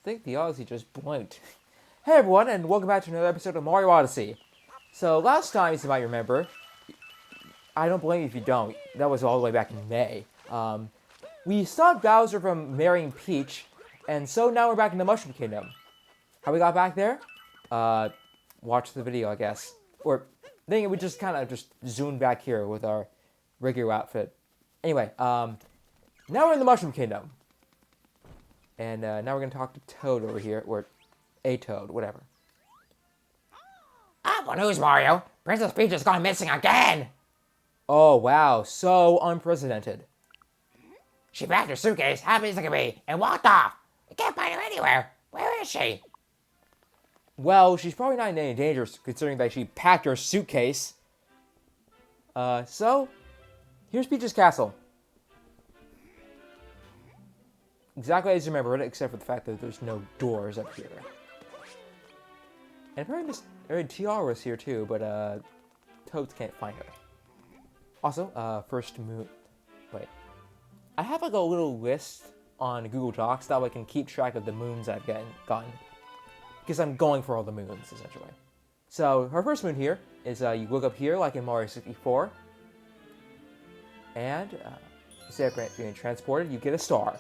think the Odyssey just blinked. Hey everyone, and welcome back to another episode of Mario Odyssey. So last time, as you might remember, I don't blame you if you don't. That was all the way back in May. We stopped Bowser from marrying Peach, and so now we're back in the Mushroom Kingdom. How we got back there? Watch the video, I guess. Or, then we just kind of just zoomed back here with our regular outfit. Anyway, now we're in the Mushroom Kingdom. And now we're going to talk to Toad over here, or a Toad, whatever. Awful news, Mario. Princess Peach has gone missing again. Oh, wow. So unprecedented. She packed her suitcase, happy as it could be, and walked off. I can't find her anywhere. Where is she? Well, she's probably not in any danger, considering that she packed her suitcase. So, here's Peach's castle. Exactly as you remember it, except for the fact that there's no doors up here. And apparently Tiara's here too, but Toads can't find her. Also, first moon. Wait, I have like a little list on Google Docs that way I can keep track of the moons I've gotten, because I'm going for all the moons essentially. So her first moon here is you look up here like in Mario 64, and instead of being transported, you get a star.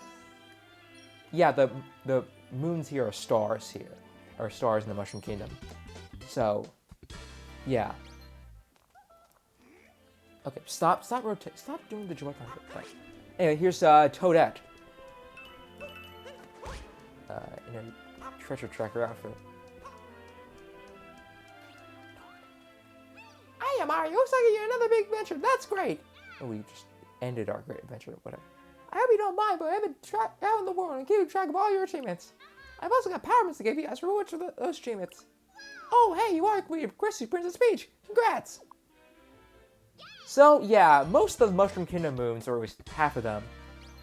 Yeah, the moons here are stars in the Mushroom Kingdom. So, yeah. Okay, stop doing the Joy-Con thing. Anyway, here's Toadette. In a treasure tracker outfit. Hiya, Mario. Looks like you're another big adventure. That's great. Oh, we just ended our great adventure, whatever. I hope you don't mind, but I've been out in the world and keeping track of all your achievements. I've also got power moves to give you as rewards for those achievements. Oh, hey, you are Queen of Princess Peach. Congrats! So, yeah, most of the Mushroom Kingdom moons, or at least half of them,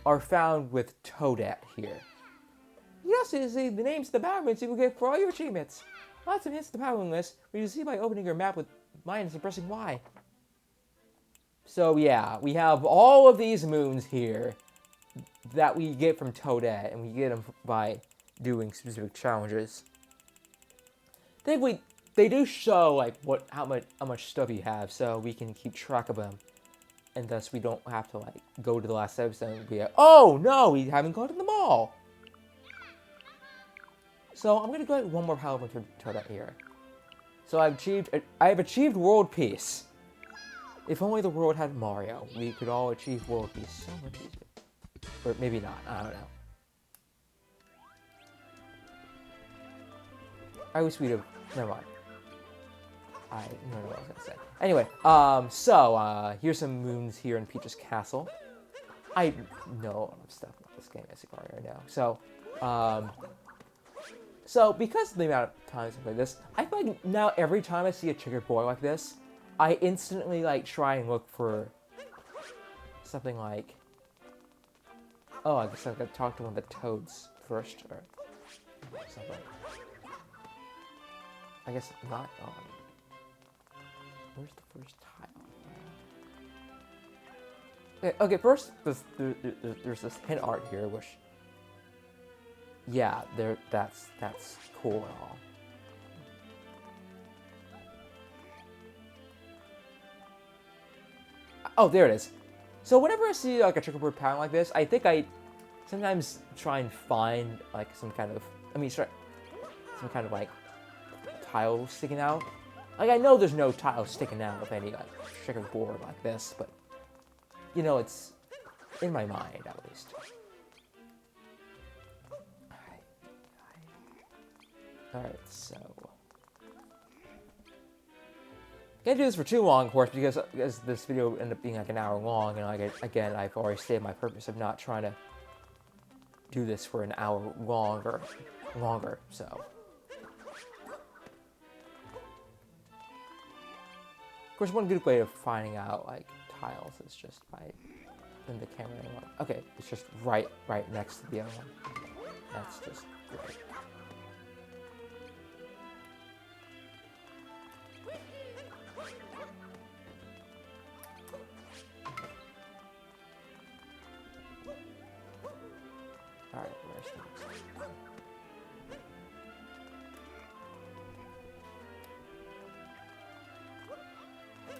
are found with Toadette here. You can also see the names of the power moves you will get for all your achievements. Lots of hints to the power moon list, which you can see by opening your map with minus and pressing Y. So, yeah, we have all of these moons here that we get from Toadette, and we get them by doing specific challenges. I think they do show like how much stuff you have, so we can keep track of them, and thus we don't have to like go to the last episode and be like, oh no, we haven't gone to the mall. So I'm gonna go ahead one more power for Toadette here. So I have achieved world peace. If only the world had Mario, we could all achieve world peace so much easier. Or maybe not, I don't know. I wish we'd have, never mind. I don't know what I was gonna say. Anyway, here's some moons here in Peach's castle. I know a lot of stuff about this game as you already know. So because of the amount of times I play this, I feel like now every time I see a checkered board like this, I instantly like try and look for something like, oh, I guess I gotta talk to one of the Toads first, or something. I guess not. Oh, where's the first tile? Okay, first there's this hint art here, which, yeah, that's cool and all. Oh, there it is. So whenever I see like a checkerboard pattern like this, I think I sometimes try and find like some kind of like tile sticking out. Like I know there's no tile sticking out of any like checkerboard like this, but you know, it's in my mind at least. Alright, so can't do this for too long, of course, because this video ended up being like an hour long, and again, I've already stated my purpose of not trying to do this for an hour longer, so. Of course, one good way of finding out, like, tiles is just by in the camera anymore. Okay, it's just right next to the other one. That's just great. Alright, where's the next one?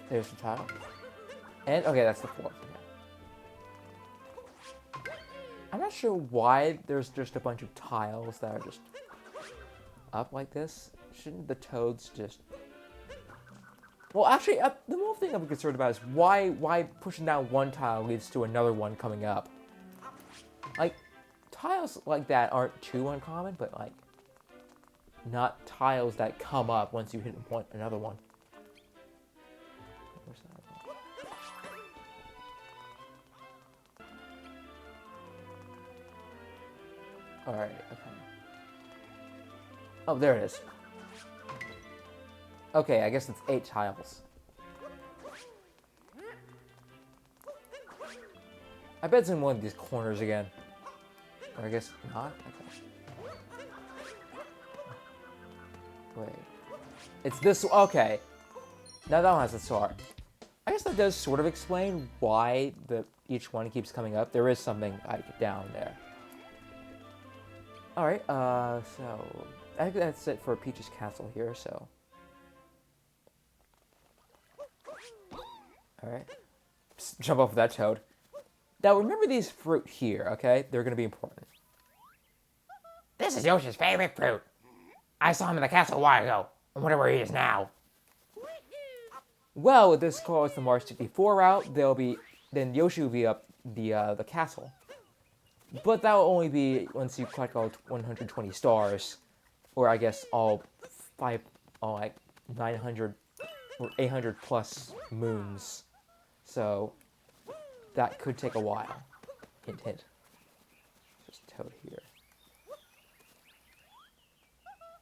There's the tile. And, okay, that's the fourth. Okay. I'm not sure why there's just a bunch of tiles that are just up like this. Shouldn't the toads just... Well, actually, the more thing I'm concerned about is why pushing down one tile leads to another one coming up. Like, tiles like that aren't too uncommon, but, like, not tiles that come up once you hit another one. Where's that? Alright, okay. Oh, there it is. Okay, I guess it's 8 tiles. I bet it's in one of these corners again. Or I guess not? Okay. Wait. It's this... Okay. Now that one has a star. I guess that does sort of explain why each one keeps coming up. There is something like down there. Alright, so... I think that's it for Peach's Castle here, so... Alright. Jump off of that toad. Now, remember these fruit here, okay? They're going to be important. This is Yoshi's favorite fruit. I saw him in the castle a while ago. I wonder where he is now. Well, if this calls the Mars 64 route, then Yoshi will be up the castle. But that will only be once you collect all 120 stars. Or I guess all 900 or 800 plus moons. So, that could take a while. Hint, hint. Just toad here.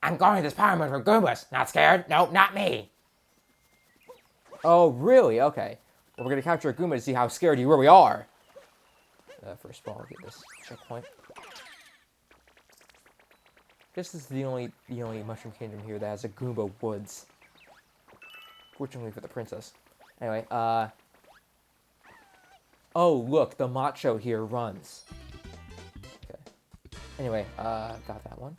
I'm going to this power moon for Goombas. Not scared? Nope, not me. Oh, really? Okay. Well, we're going to capture a Goomba to see how scared you really are. First of all, I'll get this checkpoint. This is the only Mushroom Kingdom here that has a Goomba Woods. Fortunately for the princess. Anyway, oh, look, the macho here runs. Okay. Anyway, got that one.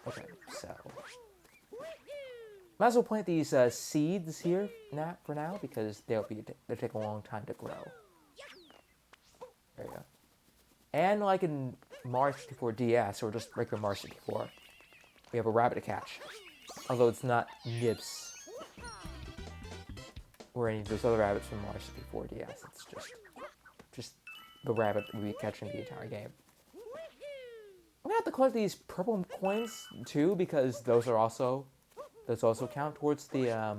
Okay, so... Might as well plant these seeds here for now, because they'll take a long time to grow. There you go. And like in Mario 64 DS, or just regular Mario 64, we have a rabbit to catch. Although it's not Nibs, or any of those other rabbits from Mario 64 DS. It's just the rabbit we catch in the entire game. I'm gonna have to collect these purple coins too, because those also count towards the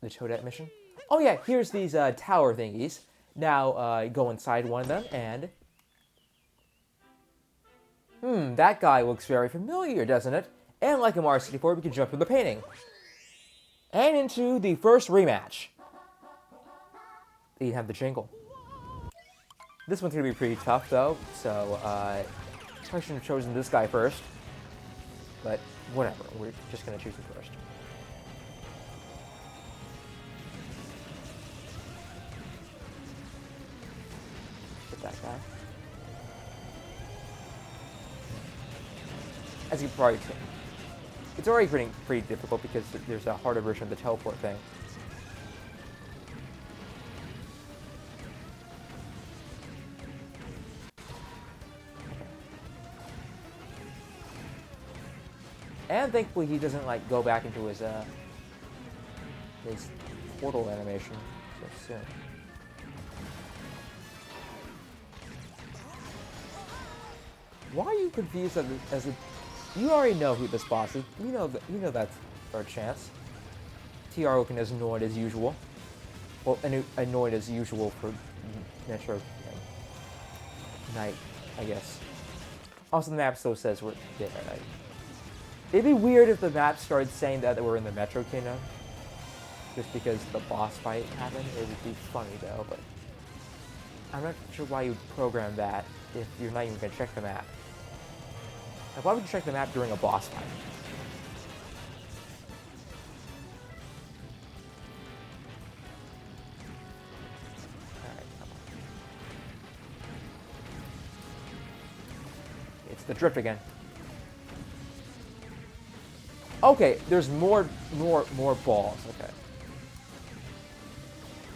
Toadette mission. Oh yeah, here's these tower thingies. Now go inside one of them and... that guy looks very familiar, doesn't it? And like in Mario 64, we can jump through the painting. And into the first rematch. You have the jingle. This one's gonna be pretty tough though, so I shouldn't have chosen this guy first. But whatever, we're just gonna choose him first. Get that guy. As you probably can. It's already pretty difficult because there's a harder version of the teleport thing. And thankfully he doesn't like go back into his portal animation so soon. Why are you confused as a... You already know who this boss is. You know that's our chance. TR looking as annoyed as usual. Well, annoyed as usual for Metro Night, I guess. Also, the map still says we're dead at night. It'd be weird if the map started saying that we're in the Metro Kingdom. Just because the boss fight happened. It would be funny though, but... I'm not sure why you'd program that if you're not even going to check the map. Like, why would you check the map during a boss fight? Alright, come on. It's the drift again. Okay, there's more balls. Okay.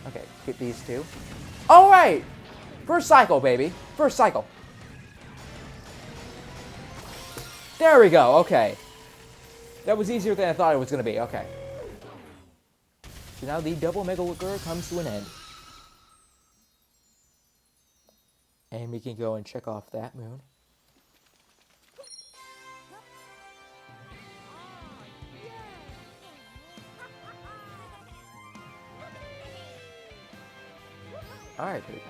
Okay, get these two. All right, first cycle, baby. First cycle. There we go. Okay, that was easier than I thought it was gonna be. Okay. So now the double Mega Lure comes to an end, and we can go and check off that moon. All right, here we go.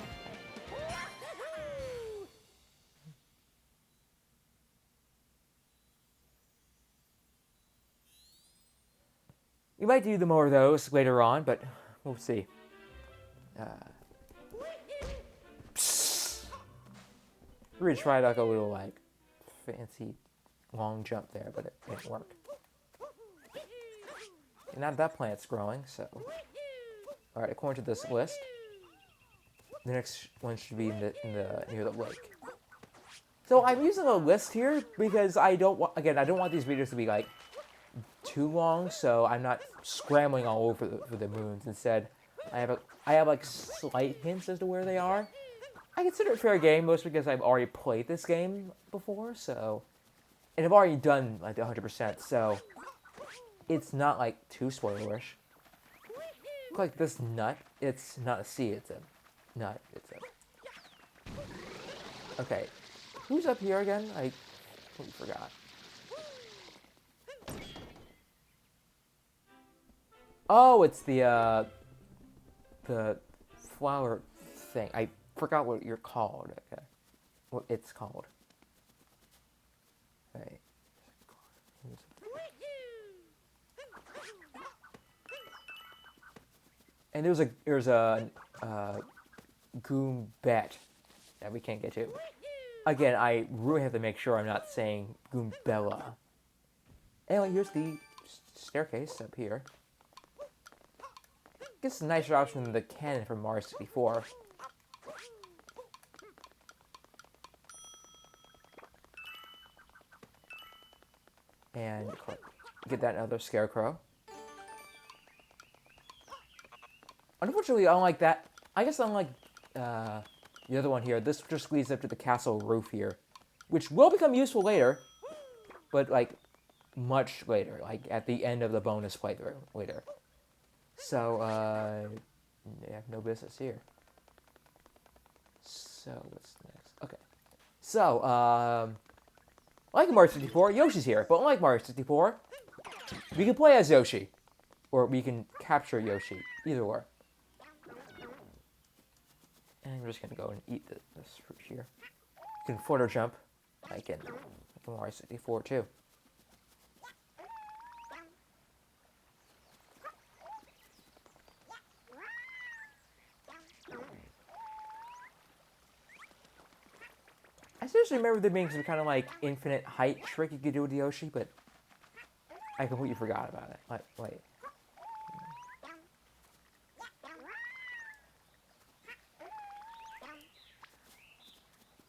We might do the more of those later on, but we'll see. We're gonna try like a little like fancy long jump there, but it didn't work. And now that plant's growing, so all right. According to this list, the next one should be in the near the lake. So I'm using a list here because I don't want these videos to be like too long, so I'm not scrambling all over for the moons. Instead, I have like slight hints as to where they are. I consider it fair game, mostly because I've already played this game before, so and I've already done like the 100%, so it's not like too spoilerish. Look like this nut. It's not a seed. It's a nut. It's a. Okay, who's up here again? I completely forgot. Oh, it's the flower thing. I forgot what you're called. Okay, what it's called. Okay. And there's a Goombet that we can't get to. Again, I really have to make sure I'm not saying Goombella. Anyway, here's the staircase up here. I guess it's a nicer option than the cannon from Mario 64. And get that other scarecrow. Unfortunately, unlike that, I guess unlike the other one here, this just leads up to the castle roof here, which will become useful later, but like much later, like at the end of the bonus playthrough later. So, I have no business here. So, what's next? Okay. So, like Mario 64, Yoshi's here, but unlike Mario 64, we can play as Yoshi, or we can capture Yoshi, either or. And we're just gonna go and eat this fruit here. You can flutter jump, like in Mario 64 too. I seriously remember there being some kind of like infinite height trick you could do with Yoshi, but I completely forgot about it. Like, wait.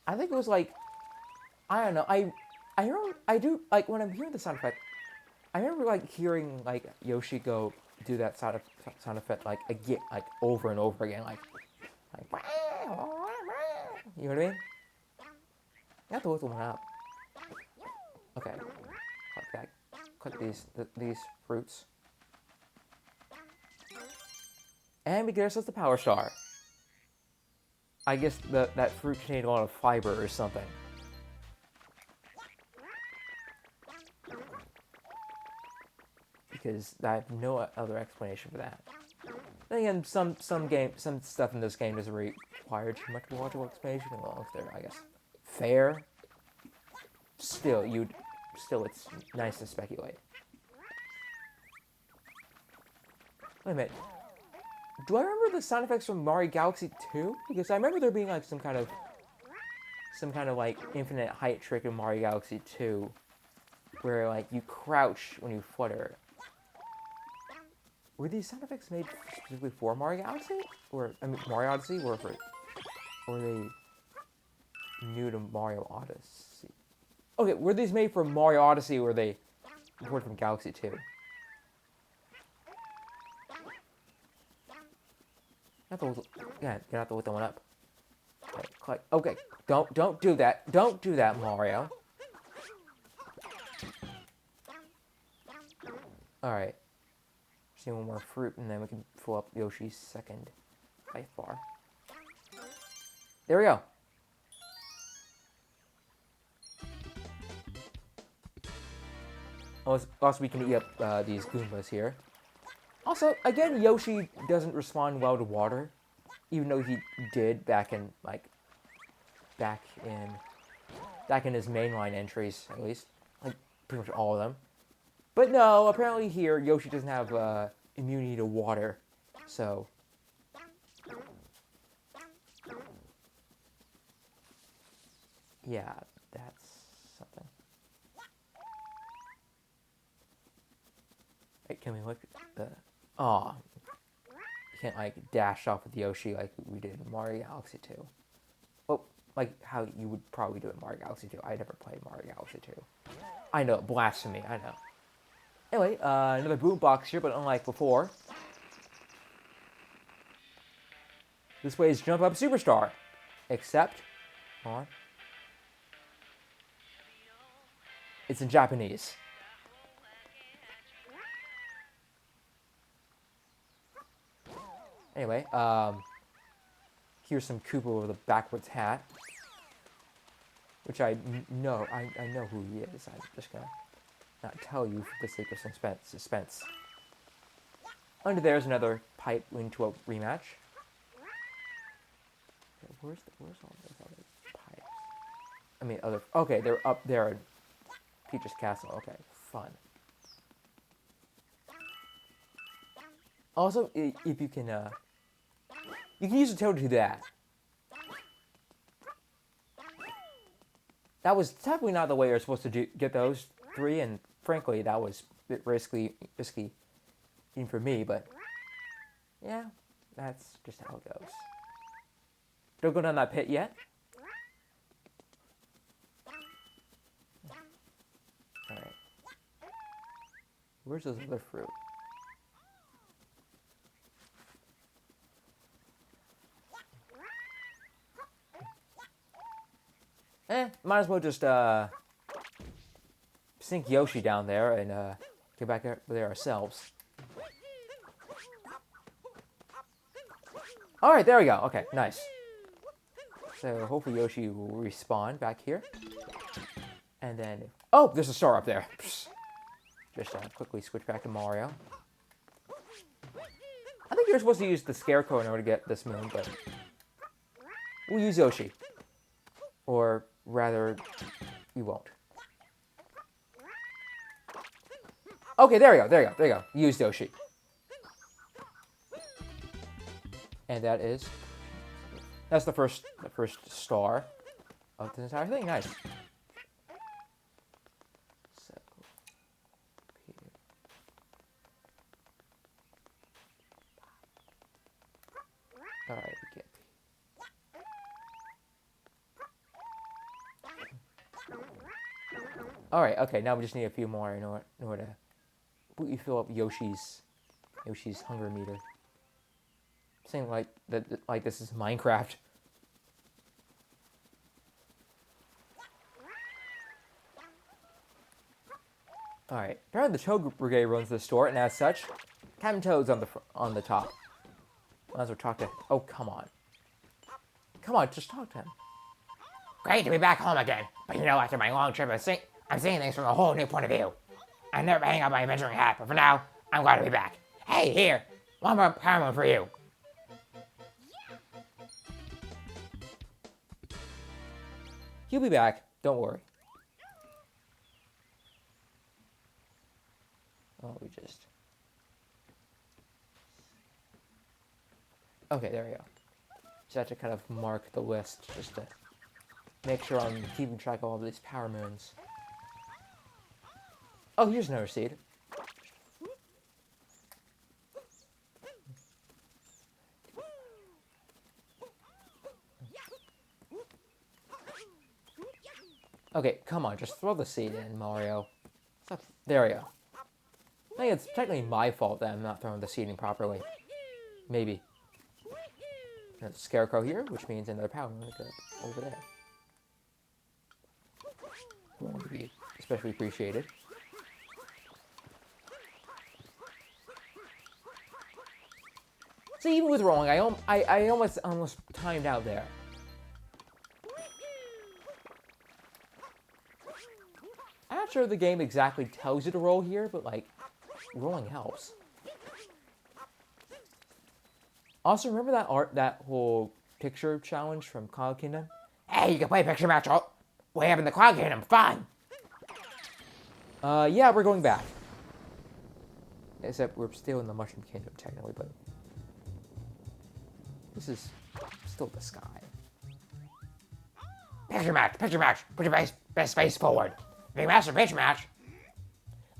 I think it was like, I don't know. I do like when I'm hearing the sound effect. I remember like hearing like Yoshi go do that sound effect like again, like over and over again, like you know what I mean? I have to look the one up. Okay, collect these fruits, and we get ourselves the power star. I guess that fruit contained a lot of fiber or something. Because I have no other explanation for that. Then again, some stuff in this game doesn't really require too much logical explanation. Well, if they're, I guess, fair. Still, it's nice to speculate. Wait a minute. Do I remember the sound effects from Mario Galaxy 2? Because I remember there being like some kind of like infinite height trick in Mario Galaxy 2 where like you crouch when you flutter. Were these sound effects made specifically for Mario Galaxy? Or I mean Mario Odyssey, or were they new to Mario Odyssey? Okay, were these made for Mario Odyssey, or were they report from Galaxy 2. Yeah, you have to look that one up. Okay, don't do that. Don't do that, Mario. Alright. See one more fruit, and then we can fill up Yoshi's second life bar. There we go. Also, we can eat up these Goombas here. Also, again, Yoshi doesn't respond well to water, even though he did back in his mainline entries, at least, like pretty much all of them. But no, apparently here Yoshi doesn't have immunity to water, so. Yeah, that's something. Wait, can we look at the... Aw. You can't, like, dash off with Yoshi like we did in Mario Galaxy 2. Well, like how you would probably do it in Mario Galaxy 2. I never played Mario Galaxy 2. I know, blasphemy, I know. Anyway, another boom box here, but unlike before. This way is Jump Up Superstar. Except, hold on. It's in Japanese. Anyway, here's some Koopa with a backwards hat. Which I know who he is. I'm just gonna not tell you for the sake of suspense. Under there's another pipe linked to a rematch. Okay, where's all those other pipes? I mean, okay, they're up there in Peach's Castle. Okay, fun. Also, if you can use the toad to do that. That was definitely not the way you're supposed to get those 3, and frankly, that was a bit risky even for me, but yeah, that's just how it goes. Don't go down that pit yet. Alright. Where's those other fruit? Might as well just sink Yoshi down there and get back there ourselves. Alright, there we go. Okay, nice. So hopefully Yoshi will respawn back here. And then... Oh, there's a star up there. Just quickly switch back to Mario. I think you're supposed to use the Scarecrow in order to get this moon, but... We'll use Yoshi. Or rather, we won't. Okay, there you go. Use Yoshi. And that's the first star of this entire thing. Nice. So, here. All right, we get. All right, okay. Now we just need a few more in order to completely fill up Yoshi's hunger meter. Saying like this is Minecraft. All right. Apparently the Toad Brigade runs the store, and as such, Captain Toad's on the top. Might as well talk to. Oh, come on. Come on, just talk to him. Great to be back home again, but after my long trip, I'm seeing things from a whole new point of view. I never hang up my adventuring hat, but for now, I'm glad to be back. Hey, here, one more power moon for you. He'll be back. Don't worry. Oh, we just... Okay, there we go. Just have to kind of mark the list just to make sure I'm keeping track of all these power moons. Oh, here's another seed. Okay, come on, just throw the seed in, Mario. There we go. I think it's technically my fault that I'm not throwing the seeding properly. Maybe. There's a scarecrow here, which means another power moon over there. Would be especially appreciated. See, even with rolling, I almost timed out there. I'm not sure if the game exactly tells you to roll here, but like, rolling helps. Also, remember that whole picture challenge from Cloud Kingdom? Hey, you can play picture match all way up in the Cloud Kingdom. Fun. Yeah, we're going back. Except we're still in the Mushroom Kingdom, technically, but... This is still the sky. Picture match, picture match. Put your best face forward. Big master picture match.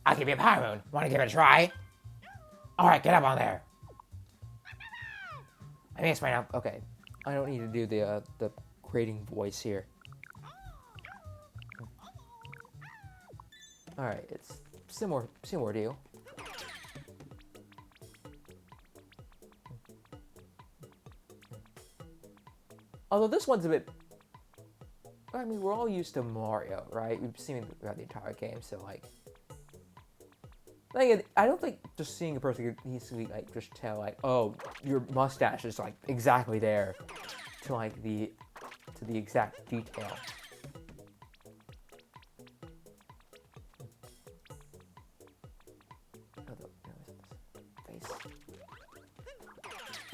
I'll give you a power moon. Want to give it a try? All right, get up on there. I think it's fine now. Okay, I don't need to do the grading voice here. All right, it's similar deal. Although this one's a bit... I mean, we're all used to Mario, right? We've seen it throughout the entire game, so like... I don't think just seeing a person needs to be like, just tell like, oh, your mustache is like exactly there to like the exact detail. Face.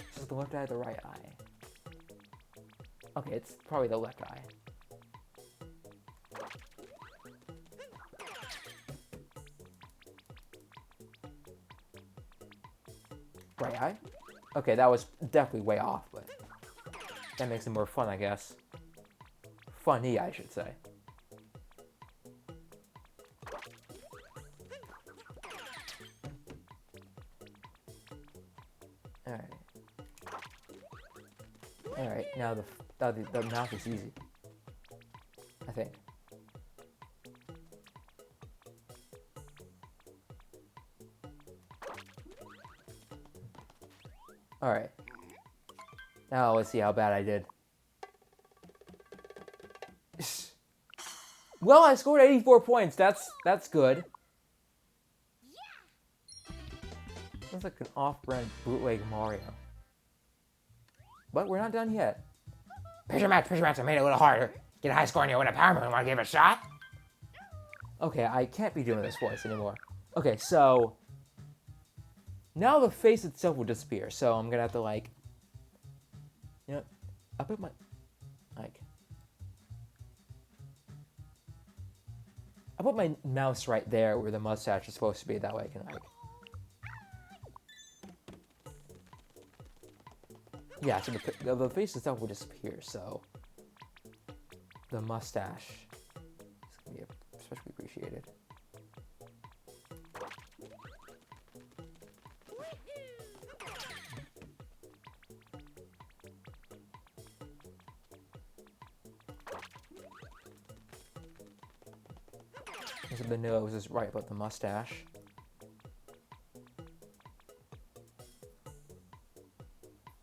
This is the left eye or the right eye? Okay, it's probably the left eye. Right eye? Okay, that was definitely way off, but that makes it more fun, I guess. Funny, I should say. Alright. Alright, now the mouth is easy. I think. Alright. Now let's see how bad I did. Well, I scored 84 points. That's good. That's like an off-brand bootleg Mario. But we're not done yet. Picture match, I made it a little harder. Get a high score and you'll win a power moon. Want to give it a shot? Okay, I can't be doing this voice anymore. Okay, so... Now the face itself will disappear, so I'm gonna have to like... You know, I put my... Like... I put my mouse right there where the mustache is supposed to be, that way I can like... Yeah, so the face itself will disappear, so... The mustache is gonna be especially appreciated. So the nose is right above the mustache.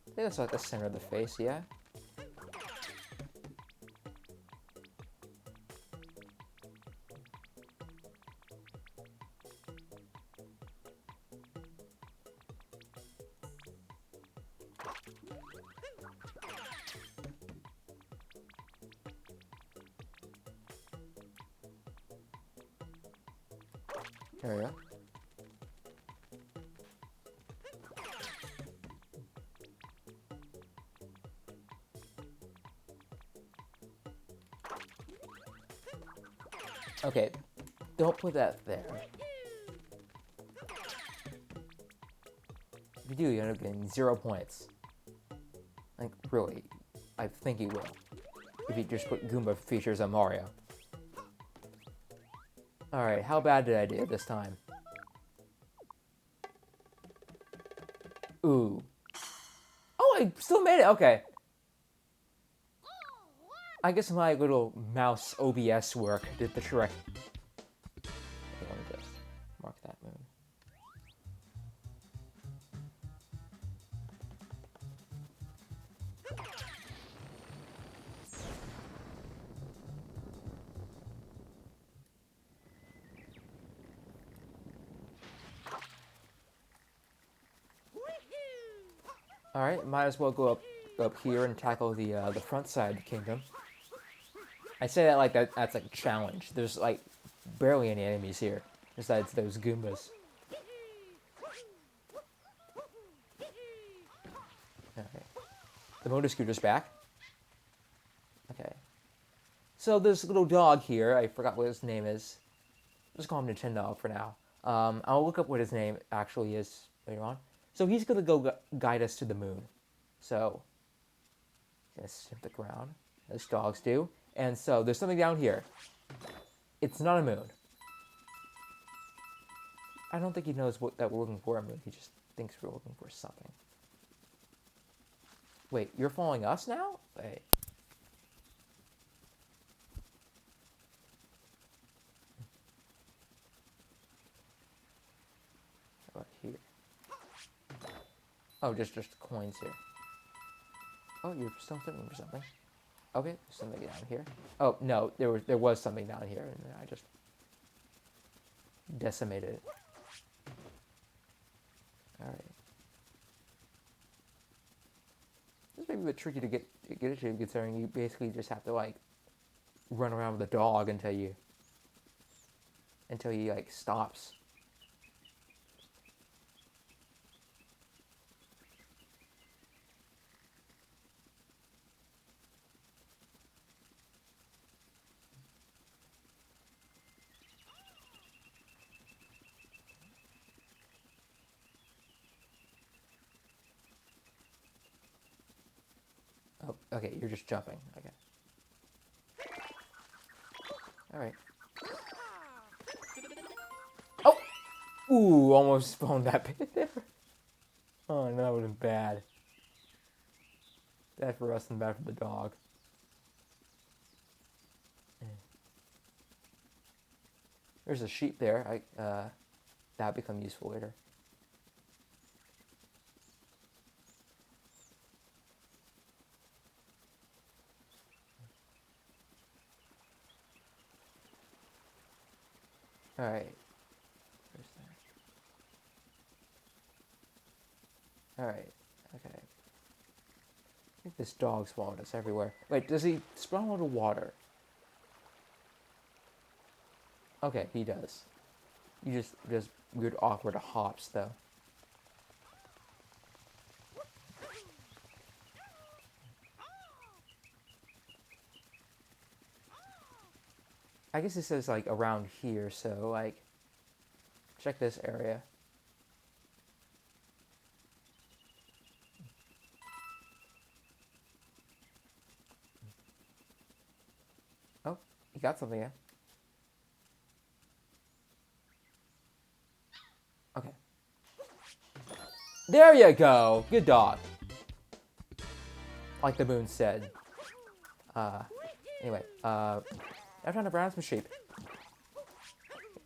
I think that's like the center of the face, yeah? There we go. Okay, don't put that there. If you do, you end up getting 0 points. Like, really, I think you will. If you just put Goomba features on Mario. Alright, how bad did I do this time? Ooh. Oh, I still made it, okay. I guess my little mouse OBS work did the trick. Let me just... mark that moon. All right, might as well go up here and tackle the front side of the kingdom. I say that like that's like a challenge. There's like barely any enemies here besides those Goombas. Okay. The motor scooter's back. Okay. So this little dog here, I forgot what his name is. Let's call him Nintendo for now. I'll look up what his name actually is later on. So he's gonna go guide us to the moon. So, gonna sniff the ground, as dogs do. And so there's something down here. It's not a moon. I don't think he knows that we're looking for a moon. He just thinks we're looking for something. Wait, you're following us now? Wait. How about here? Oh, just coins here. Oh, you're still looking for something. Okay, there's something down here. Oh no, there was something down here, and I just decimated it. All right. This may be a bit tricky to get into, considering you basically just have to like run around with a dog until he like stops. Oh, okay, you're just jumping. Okay. All right. Oh! Ooh, almost spawned that pit there. Oh, no, that would have been bad. Bad for us and bad for the dog. There's a sheep there. That'll become useful later. All right. Where's that? All right. Okay. I think this dog swallowed us everywhere. Wait, does he spawn out of water? Okay, he does. You just weird, awkward hops though. I guess it says like around here, so like check this area. Oh, you got something, yeah? Okay. There you go! Good dog. Like the moon said. Anyway, I'm trying to browse some sheep.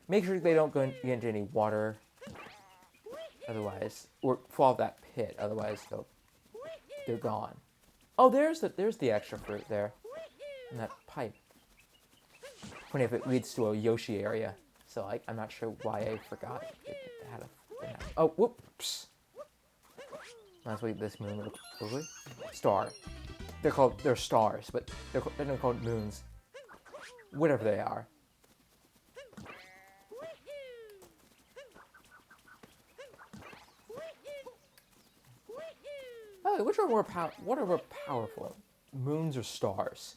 Make sure they don't get into any water. Otherwise, or fall off that pit. Otherwise, they're gone. Oh, there's the extra fruit there. In that pipe. Funny if it leads to a Yoshi area. So, like, I'm not sure why I forgot it had a thing. Oh, whoops. Let's leave this moon real quickly. Star. They're stars, but they're not called moons. Whatever they are. Oh, what are more powerful? Moons or stars?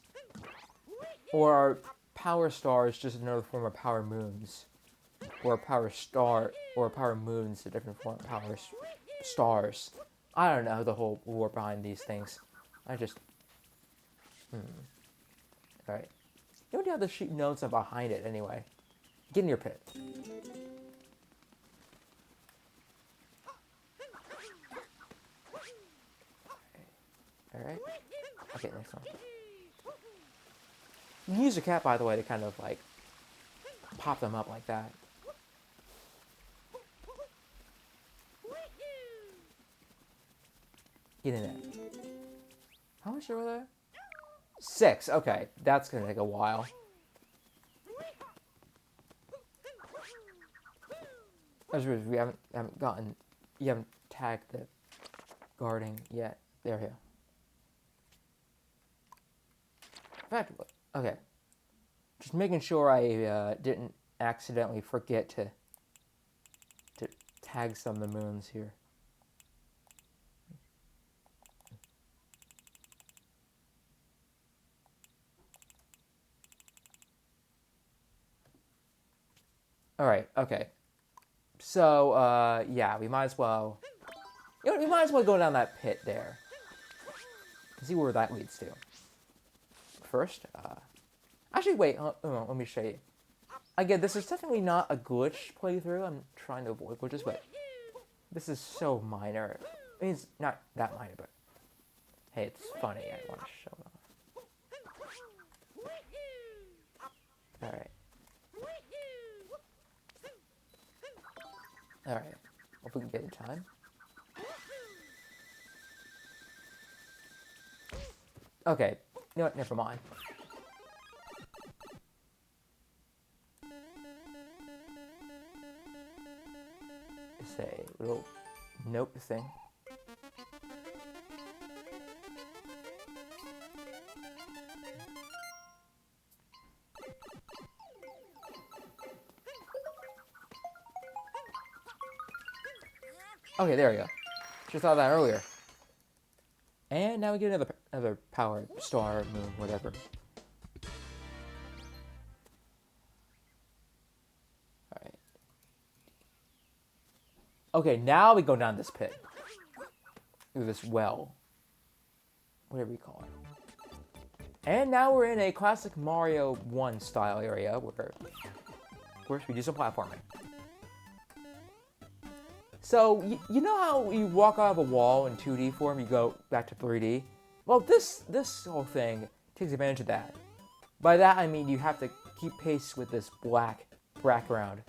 Or are power stars just another form of power moons? Or a power star or a power moon's a different form of power stars? I don't know the whole lore behind these things. I just Alright. You don't have the sheep notes are behind it anyway. Get in your pit. Alright. Okay, next one. You can use a cat, by the way, to kind of like pop them up like that. Get in there. How much are there? 6. Okay, that's gonna take a while. That's weird. We haven't gotten. You haven't tagged the guarding yet. There, here. In fact, okay. Just making sure I didn't accidentally forget to tag some of the moons here. All right. Okay. So yeah, we might as well. You know, we might as well go down that pit there. See where that leads to. First, actually, wait. Let me show you. Again, this is definitely not a glitch playthrough. I'm trying to avoid glitches, but this is so minor. I mean, it's not that minor, but hey, it's funny. I want to show it off. All right. All right. Hope we can get in time. Okay. You know what? Never mind. It's a little note thing. Okay, there we go. Just thought of that earlier. And now we get another power star, moon, whatever. Alright. Okay, now we go down this pit. Through this well. Whatever you call it. And now we're in a classic Mario 1 style area where, of course, we do some platforming. So, you know how you walk out of a wall in 2D form, you go back to 3D? Well, this whole thing takes advantage of that. By that, I mean you have to keep pace with this black background.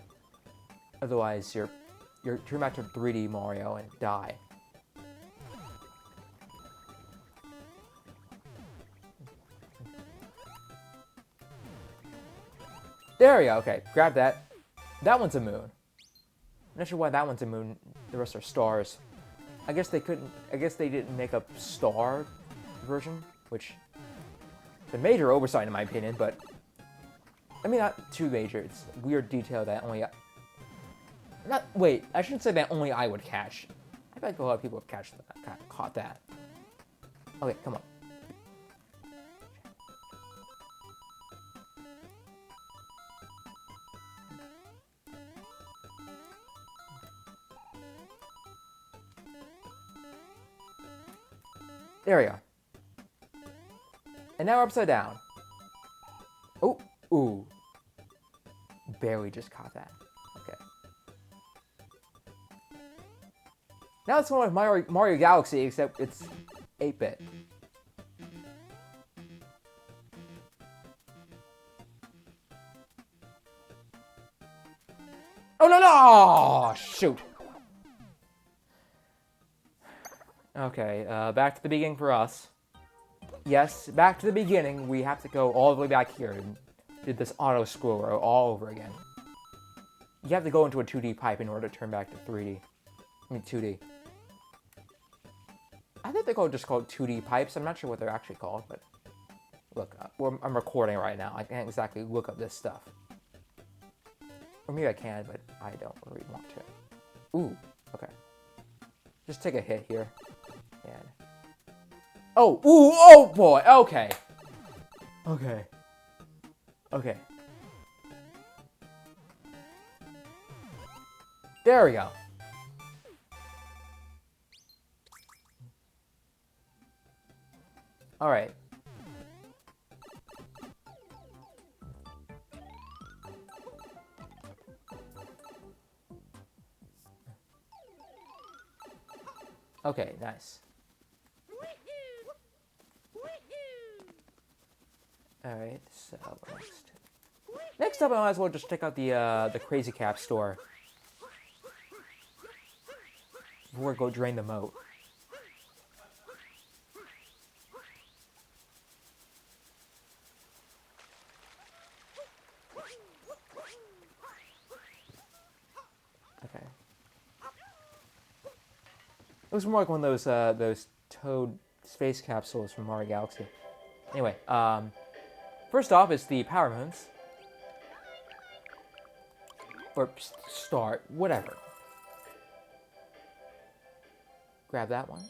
Otherwise, you're turned back to 3D Mario and die. There we go, okay, grab that. That one's a moon. I'm not sure why that one's a moon, the rest are stars. I guess they didn't make a star version, which is a major oversight in my opinion, but I mean, not too major. It's a weird detail that only wait, I shouldn't say that only I would catch. I bet a lot of people have caught that. Okay, come on. There we go. And now we're upside down. Oh, ooh. Barely just caught that. Okay. Now it's more like Mario Galaxy, except it's 8-bit. Oh, no, no! Oh, shoot. Okay, back to the beginning for us. Yes, back to the beginning. We have to go all the way back here and do this auto-scroller all over again. You have to go into a 2D pipe in order to turn back to 3D. I mean, 2D. I think they're just called 2D pipes. I'm not sure what they're actually called, but... Look, I'm recording right now. I can't exactly look up this stuff. Or maybe I can, but I don't really want to. Ooh, okay. Just take a hit here. And... Oh, ooh, oh boy, okay. Okay. Okay. There we go. All right. Okay, nice. Alright, so next. Next up, I might as well just check out the Crazy Cap store. Before I go drain the moat. Looks more like one of those Toad space capsules from Mario Galaxy. Anyway, first off is the power moons. Or start, whatever. Grab that one.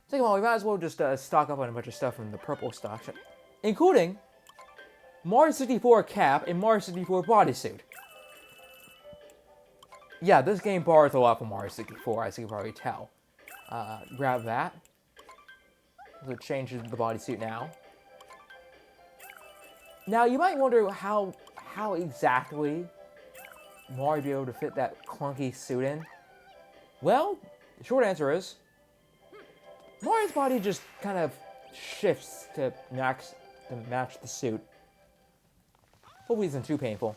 Second of all, we might as well just stock up on a bunch of stuff from the purple stock, including Mario 64 cap and Mario 64 bodysuit. Yeah, this game borrows a lot from Mario 64, as you can probably tell. Grab that. So it changes the bodysuit now. Now, you might wonder how exactly Mario would be able to fit that clunky suit in. Well, the short answer is Mario's body just kind of shifts to match the suit. Hopefully it isn't too painful.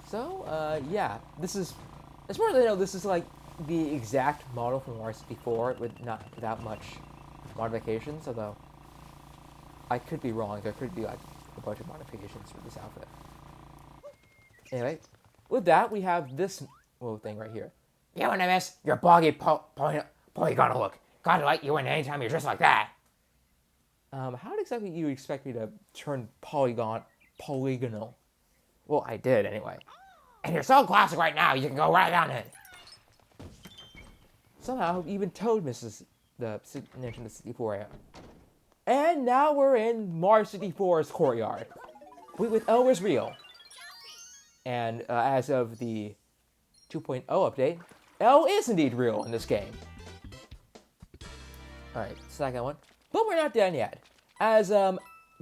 So, yeah, this is, as far as I know, this is like the exact model from Mario 64 without much modifications, although I could be wrong. There could be like a bunch of modifications for this outfit. Anyway, with that, we have this little thing right here. You wanna miss your boggy polygonal look. Gotta let you in anytime you're dressed like that. How exactly you expect me to turn polygonal? Well, I did anyway. And you're so classic right now, you can go right on it. Somehow, even Toad misses the Nintendo 64 era. And now we're in Mario 64's courtyard, with L is real. And as of the 2.0 update, L is indeed real in this game. Alright, second one. But we're not done yet. As,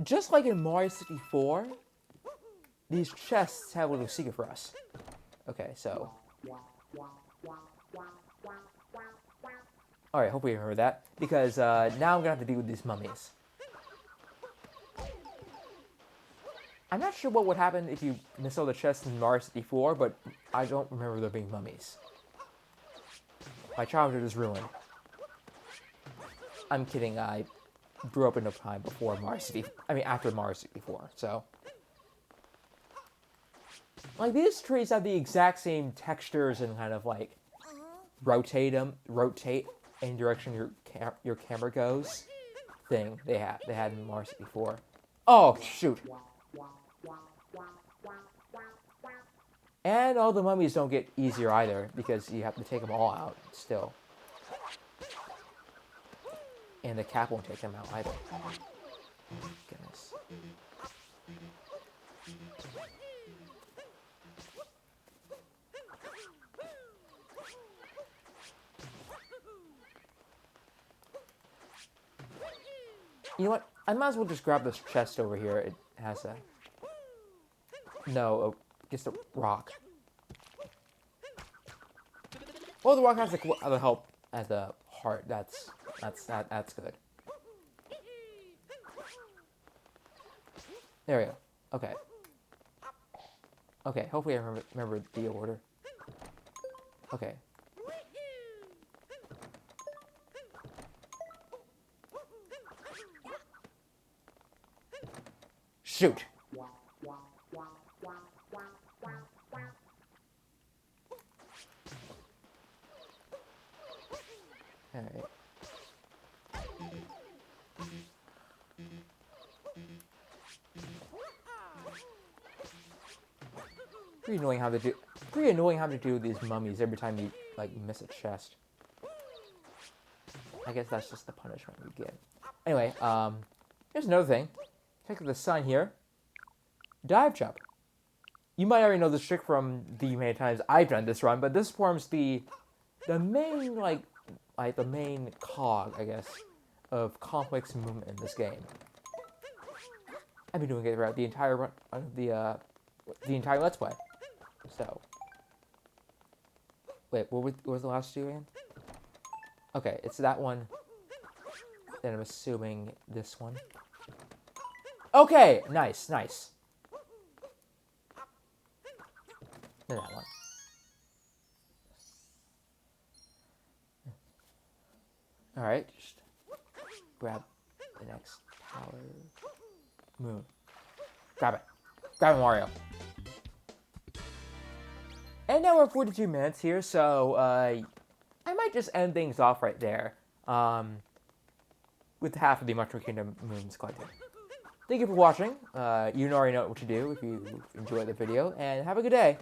just like in Mario 64, these chests have a little secret for us. Okay, so. Alright, hopefully you remember that. Because now I'm going to have to deal with these mummies. I'm not sure what would happen if you missed all the chests in Mario 64, but I don't remember there being mummies. My childhood is ruined. I'm kidding, I grew up in a time before Mario 64. I mean, after Mario 64, so. Like, these trees have the exact same textures and kind of, like, rotate any direction your camera goes thing they had in Mario 64. Oh, shoot. And all the mummies don't get easier either, because you have to take them all out still. And the cap won't take them out either. Goodness. You know what? I might as well just grab this chest over here. It has a... No, just a rock. Well, the rock has the help as the heart. That's good. There we go. Okay. Okay, hopefully I remember the order. Okay. Shoot. Alright. Pretty annoying how to do these mummies every time you like miss a chest. I guess that's just the punishment we get. Anyway, here's another thing. Check out the sign here. Dive jump. You might already know this trick from the many times I've done this run, but this forms the main like the main cog, I guess, of complex movement in this game. I've been doing it throughout the entire run of the entire Let's Play. So, wait, what was the last two again? Okay, it's that one. Then I'm assuming this one. Okay, nice. Then that one. Alright, just grab the next power moon. Grab it. Grab it, Mario. And now we're at 42 minutes here, so I might just end things off right there with half of the Mushroom Kingdom moons collected. Thank you for watching. You already know what to do if you enjoyed the video, and have a good day.